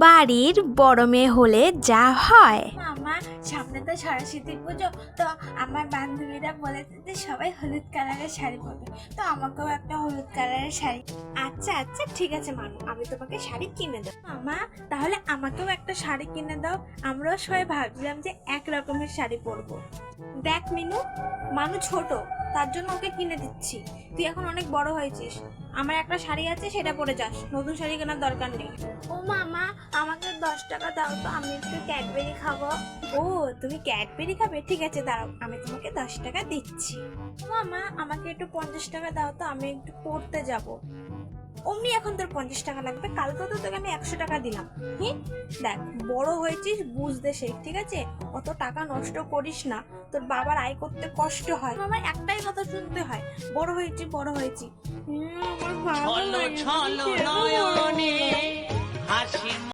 বাড়ির বড় মেয়ে হলে যা হয়। মামা, সামনে তো সরস্বতী পুজো, তো আমার বান্ধবীরা বলেছে যে সবাই হলুদ কালারের শাড়ি পরবে, তো আমাকেও একটা হলুদ কালারের শাড়ি। আচ্ছা আচ্ছা ঠিক আছে মানু, আমি তোমাকে শাড়ি কিনে দেবো। মামা, তাহলে আমাকেও একটা শাড়ি কিনে দাও। আমরাও সবাই ভাবছিলাম যে এক রকমের শাড়ি পরবো। দেখ মিনু, মানু ছোট, তার জন্য ওকে কিনে দিচ্ছি। তুই এখন অনেক বড় হয়েছিস, আমার একটা শাড়ি আছে, সেটা পরে যাস, নতুন শাড়ি কেনার দরকার নেই। ও মামা, আমাকে 10 টাকা দাও তো, আমি একটু ক্যাডবেরি খাবো। ও, তুমি ক্যাডবেরি খাবে? ঠিক আছে দাঁড়াও, আমি তোমাকে 10 টাকা দিচ্ছি। মামা, আমাকে একটু 50 টাকা দাও তো, আমি একটু পড়তে যাব। অমনি এখন তোর 50 টাকা লাগবে? কালকে তো তোকে আমি 100 টাকা দিলাম। দেখ, বড় হয়েছিস, বুঝতে শেখ, ঠিক আছে? অত টাকা নষ্ট করিস না, তোর বাবার আয় করতে কষ্ট হয়। আমার একটাই কথা শুনতে হয়, বড় হয়েছি বড় হয়েছি। আমার ভালো লাগে না।